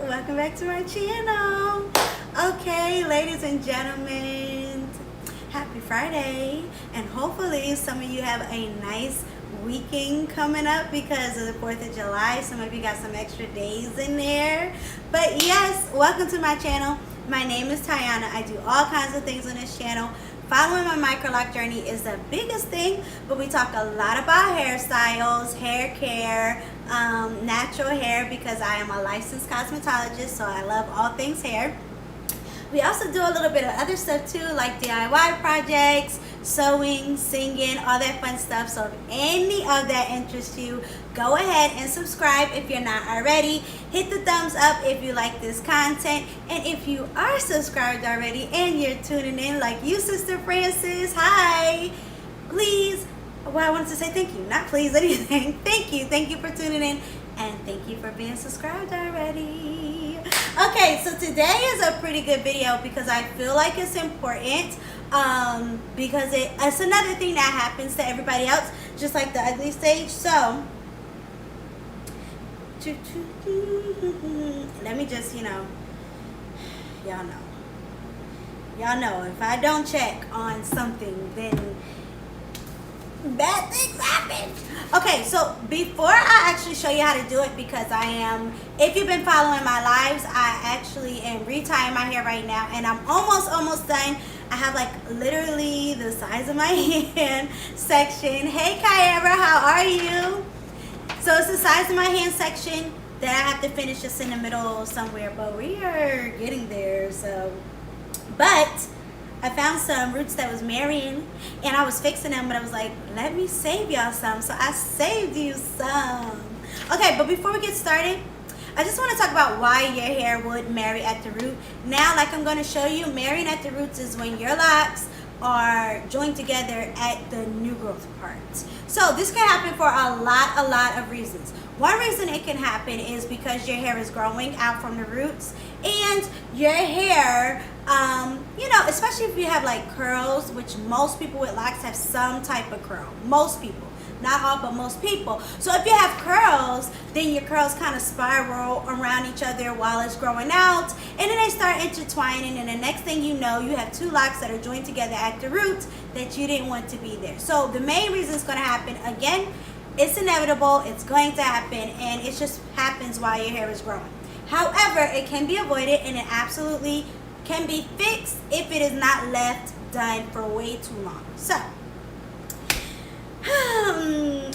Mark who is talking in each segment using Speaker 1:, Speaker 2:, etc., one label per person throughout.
Speaker 1: welcome back to my channel. Okay, ladies and gentlemen, happy Friday, and hopefully some of you have a nice weekend coming up because of the 4th of July. Some of you got some extra days in there. But yes, welcome to my channel. My name is Tiana. I do all kinds of things on this channel. Following my micro-loc journey is the biggest thing, but we talk a lot about hairstyles, hair care, natural hair, because I am a licensed cosmetologist, so I love all things hair. We also do a little bit of other stuff too, like DIY projects, sewing, singing, all that fun stuff. So if any of that interests you, go ahead and subscribe if you're not already. Hit the thumbs up if you like this content. And if you are subscribed already and you're tuning in, like you, Sister Francis, hi. Please, well, I wanted to say thank you, not please anything. Thank you for tuning in, and thank you for being subscribed already. Okay, so today is a pretty good video because I feel like it's important, because it's another thing that happens to everybody else, just like the ugly stage. So let me just, y'all know if I don't check on something, then bad things happen. Okay, so before I actually show you how to do it, because if you've been following my lives, I actually am retying my hair right now, and I'm almost done. I have like literally the size of my hand section. Hey Kyra, how are you? So it's the size of my hand section that I have to finish just in the middle somewhere, but we are getting there. So, but I found some roots that was marrying, and I was fixing them, but I was like, let me save y'all some. So I saved you some. Okay, but before we get started, I just want to talk about why your hair would marry at the root. Now, like I'm going to show you, marrying at the roots is when your locks are joined together at the new growth part. So this can happen for a lot of reasons. One reason it can happen is because your hair is growing out from the roots, and your hair, especially if you have like curls, which most people with locks have some type of curl. Most people. Not all, but most people. So if you have curls, then your curls kind of spiral around each other while it's growing out, and then they start intertwining, and the next thing you know, you have two locks that are joined together at the roots that you didn't want to be there. So the main reason it's going to happen, again, it's inevitable, it's going to happen, and it just happens while your hair is growing. However, it can be avoided, and it absolutely can be fixed if it is not left done for way too long. So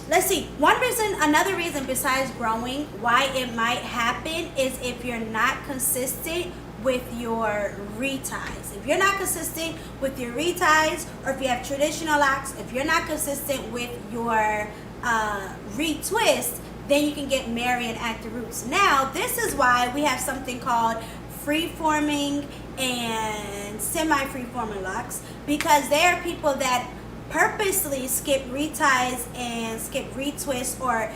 Speaker 1: let's see. Another reason besides growing why it might happen is if you're not consistent with your reties. If you're not consistent with your reties, or if you have traditional locks, if you're not consistent with your retwist, then you can get marrying at the roots. Now, this is why we have something called free-forming and semi-free-forming locks, because there are people that purposely skip reties and skip retwists, or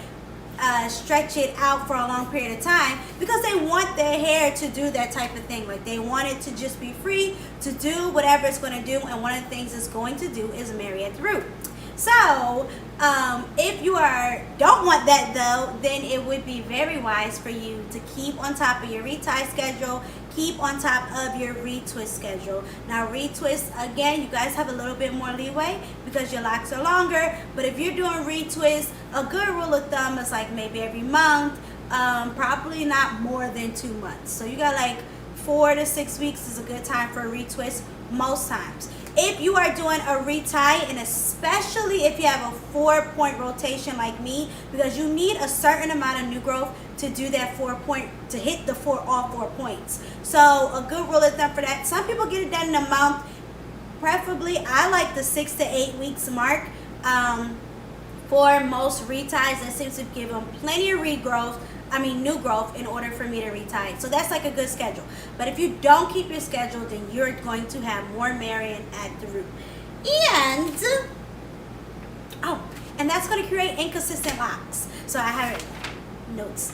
Speaker 1: stretch it out for a long period of time, because they want their hair to do that type of thing. Like, they want it to just be free to do whatever it's going to do, and one of the things it's going to do is marry at the root. So if you don't want that though, then it would be very wise for you to keep on top of your retie schedule, keep on top of your retwist schedule. Now, retwist, again, you guys have a little bit more leeway because your locks are longer, but if you're doing retwist, a good rule of thumb is like maybe every month, probably not more than 2 months. So you got like 4 to 6 weeks is a good time for a retwist most times. If you are doing a retie, and especially if you have a 4-point rotation like me, because you need a certain amount of new growth to do that 4-point, to hit the all 4 points. So a good rule of thumb for that, some people get it done in a month. Preferably, I like the 6 to 8 weeks mark for most reties. That seems to give them plenty of new growth in order for me to retie. So that's like a good schedule. But if you don't keep your schedule, then you're going to have more marrying at the root. And that's going to create inconsistent locks. So I have notes.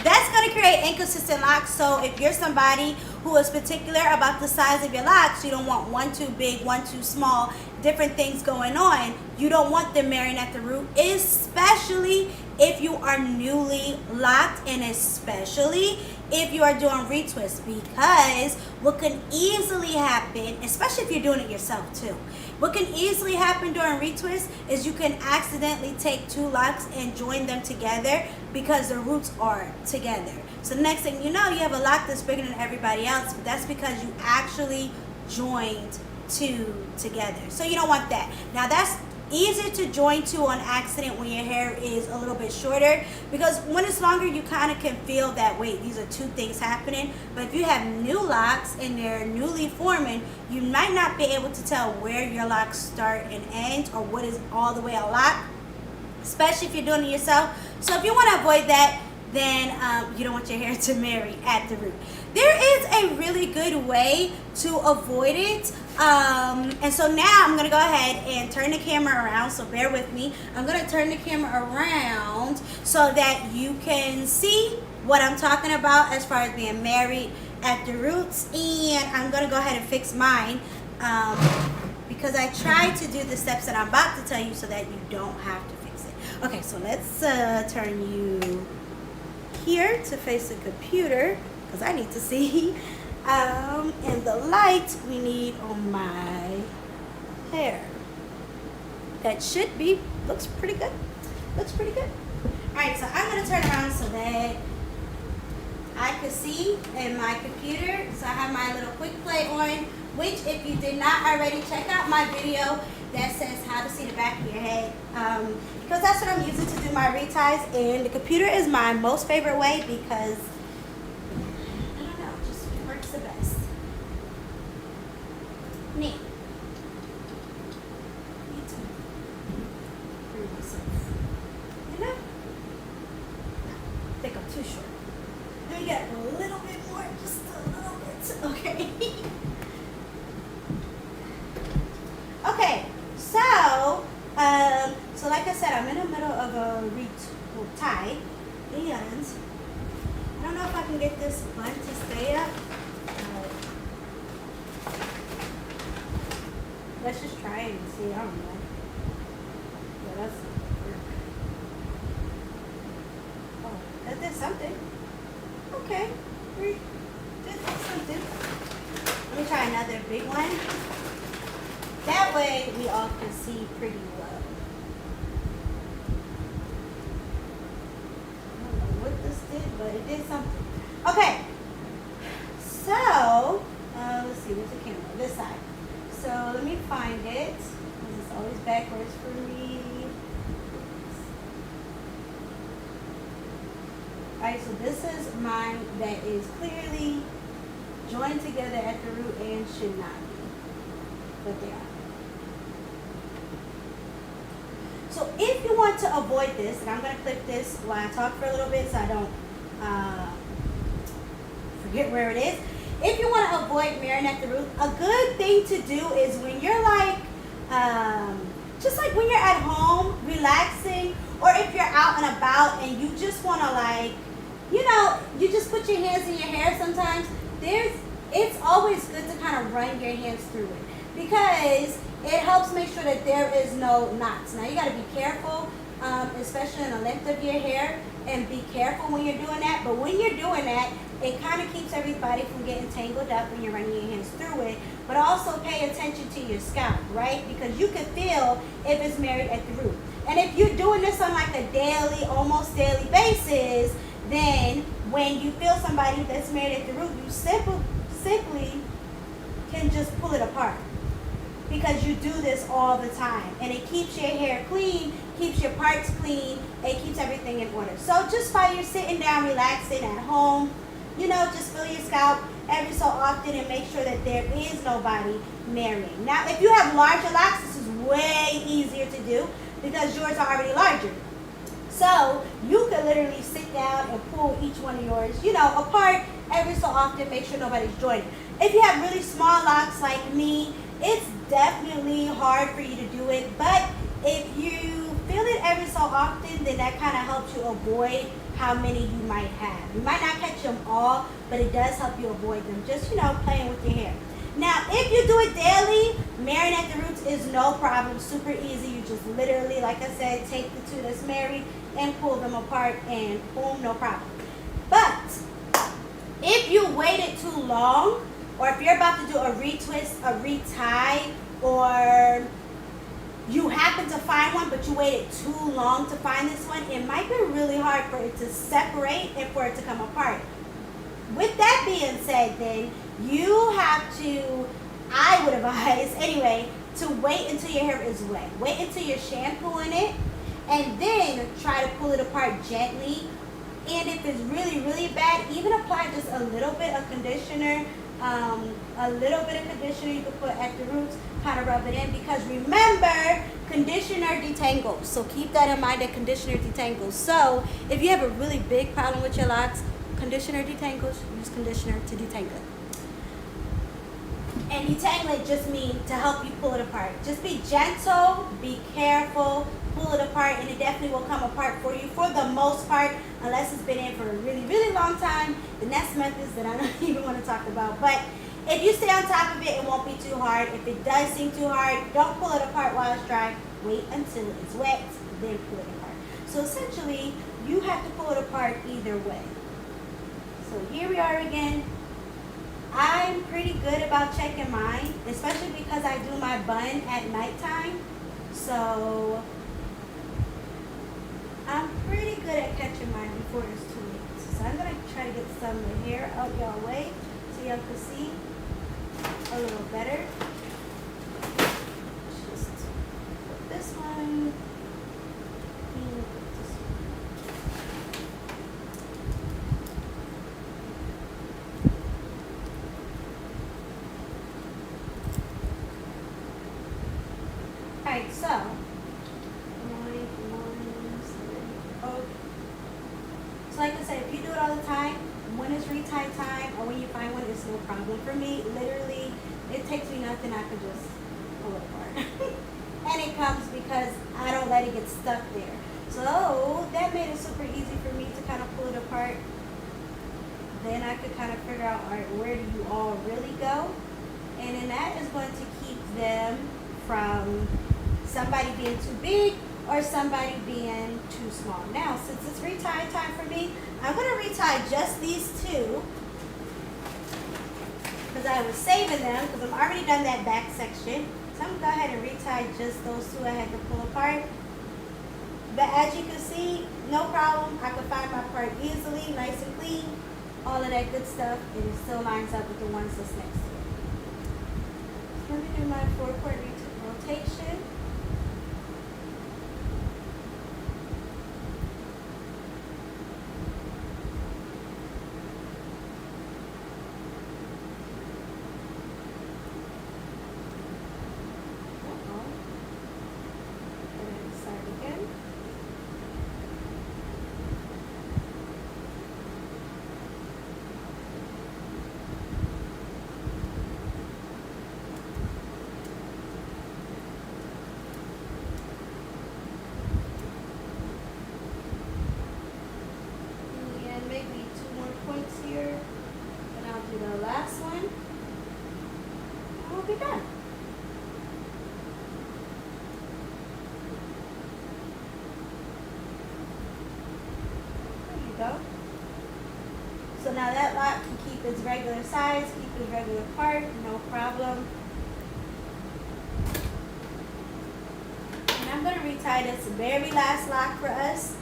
Speaker 1: That's going to create inconsistent locks. So if you're somebody who is particular about the size of your locks, you don't want one too big, one too small, different things going on, you don't want them marrying at the root, especially if you are newly locked, and especially if you are doing retwists, because what can easily happen, especially if you're doing it yourself too, what can easily happen during retwist is you can accidentally take two locks and join them together because the roots are together. So the next thing you know, you have a lock that's bigger than everybody else, but that's because you actually joined two together. So you don't want that. Now that's easier to join two on accident when your hair is a little bit shorter, because when it's longer you kind of can feel that, wait, these are two things happening. But if you have new locks and they're newly forming, you might not be able to tell where your locks start and end, or what is all the way a lock, especially if you're doing it yourself. So if you want to avoid that, then you don't want your hair to marry at the root. There is a really good way to avoid it. And so now I'm going to go ahead and turn the camera around, so bear with me. I'm going to turn the camera around so that you can see what I'm talking about as far as being married at the roots. And I'm going to go ahead and fix mine because I tried to do the steps that I'm about to tell you so that you don't have to fix it. Okay, so let's turn you here to face the computer because I need to see. And the light we need on my hair. That should be, looks pretty good. Looks pretty good. Alright, so I'm going to turn around so that I can see in my computer. So I have my little quick play on, which if you did not already, check out my video that says how to see the back of your head. Because that's what I'm using to do my reties, and the computer is my most favorite way because the best. Neat. Need to bring myself. You know? I think I'm too short. Let me get a little bit more, just a little bit. Okay. Okay. So like I said, I'm in the middle of a tie, and I don't know if I can get this bun to stay up. Let's just try it and see. I don't know. Yeah, that's work. Oh, that did something. Okay. We did something. Let me try another big one. That way we all can see pretty well. I don't know what this did, but it did something. Okay. So, let's see. Where's the camera? This side. So let me find it, because it's always backwards for me. Alright, so this is mine that is clearly joined together at the root and should not be, but they are. So if you want to avoid this, and I'm going to clip this while I talk for a little bit so I don't forget where it is. If you want to avoid marrying at the root, a good thing to do is when you're like, just like when you're at home relaxing, or if you're out and about and you just want to, like, you know, you just put your hands in your hair sometimes, it's always good to kind of run your hands through it, because it helps make sure that there is no knots. Now you got to be careful, especially in the length of your hair, and be careful when you're doing that. But when you're doing that, it kind of keeps everybody from getting tangled up when you're running your hands through it. But also pay attention to your scalp, right? Because you can feel if it's married at the root. And if you're doing this on like a daily, almost daily basis, then when you feel somebody that's married at the root, you simply can just pull it apart. Because you do this all the time. And it keeps your hair clean, keeps your parts clean, it keeps everything in order. So just while you're sitting down, relaxing at home, you know, just feel your scalp every so often and make sure that there is nobody marrying. Now, if you have larger locks, this is way easier to do because yours are already larger. So you can literally sit down and pull each one of yours, you know, apart every so often, make sure nobody's joining. If you have really small locks like me, it's definitely hard for you to do it, but if you feel it every so often, then that kind of helps you avoid how many you might have. You might not catch them all, but it does help you avoid them, just, you know, playing with your hair. Now, if you do it daily, marrying at the roots is no problem, super easy. You just literally, like I said, take the two that's married and pull them apart, and boom, no problem. But if you waited too long, or if you're about to do a retwist, a retie, or you happen to find one but you waited too long to find this one, it might be really hard for it to separate and for it to come apart. With that being said, then you have to, I would advise anyway, to wait until your hair is wet. Wait until you're shampooing it, and then try to pull it apart gently. And if it's really, really bad, even apply just a little bit of conditioner. A little bit of conditioner you can put at the roots, kind of rub it in, because remember, conditioner detangles. So keep that in mind, that conditioner detangles. So if you have a really big problem with your locks, conditioner detangles, use conditioner to detangle it. And detangle it just means to help you pull it apart. Just be gentle, be careful, pull it apart, and it definitely will come apart for you for the most part, unless it's been in for a really, really long time. The next methods that I don't even want to talk about. But if you stay on top of it, it won't be too hard. If it does seem too hard, don't pull it apart while it's dry. Wait until it's wet, then pull it apart. So essentially, you have to pull it apart either way. So here we are again. I'm pretty good about checking mine, especially because I do my bun at nighttime. So I'm pretty good at catching mine before it's too late. So I'm going to try to get some of the hair out y'all way so y'all can see a little better. Just put this one. And put this one. Alright, so like I said, if you do it all the time, when it's retie time or when you find one, it's no problem. For me, literally, it takes me nothing. I could just pull it apart. And it comes because I don't let it get stuck there. So that made it super easy for me to kind of pull it apart. Then I could kind of figure out, all right, where do you all really go? And then that is going to keep them from somebody being too big or somebody being too small. Now, since it's retie time for me, I'm going to retie just these two because I was saving them because I've already done that back section. So I'm going to go ahead and retie just those two I had to pull apart. But as you can see, no problem. I can find my part easily, nice and clean, all of that good stuff, and it still lines up with the ones that's next to it. So let me do my 4-point rotation. Go. So now that lock can keep its regular size, keep its regular part, no problem. And I'm going to retie this very last lock for us.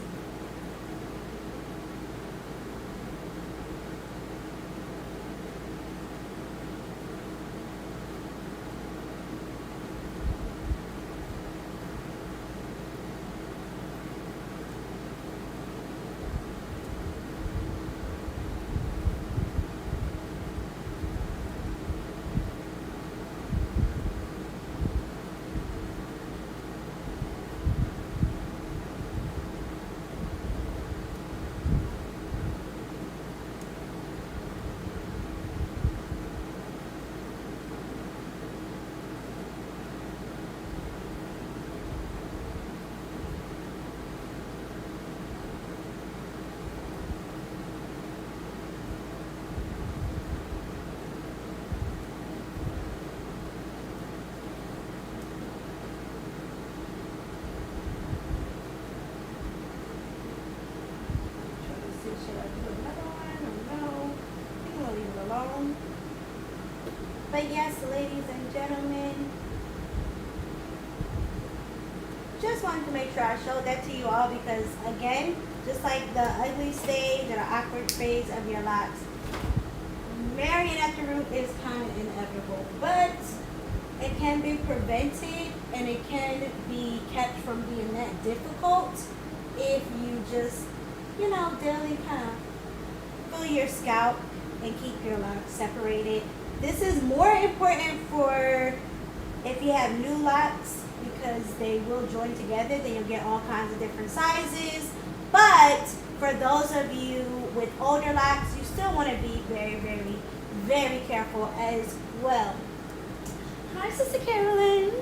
Speaker 1: down. But yes, ladies and gentlemen, just wanted to make sure I showed that to you all because, again, just like the ugly stage or the awkward phase of your locks, marrying at the root is kind of inevitable, but it can be prevented and it can be kept from being that difficult if you just, daily kind of fill your scalp and keep your locks separated. This is more important for if you have new locks because they will join together, then you'll get all kinds of different sizes. But for those of you with older locks, you still want to be very, very, very careful as well. Hi, Sister Carolyn.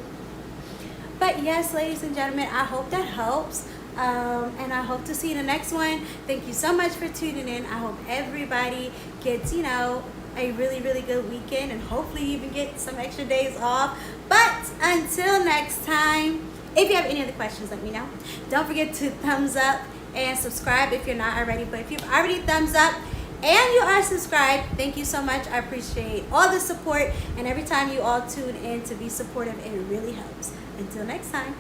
Speaker 1: But yes, ladies and gentlemen, I hope that helps. And I hope to see you in the next one. Thank you so much for tuning in. I hope everybody gets, a really, really good weekend and hopefully even get some extra days off. But until next time, if you have any other questions, let me know. Don't forget to thumbs up and subscribe if you're not already. But if you've already thumbs up and you are subscribed, thank you so much. I appreciate all the support and every time you all tune in to be supportive. It really helps. Until next time,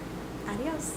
Speaker 1: adios.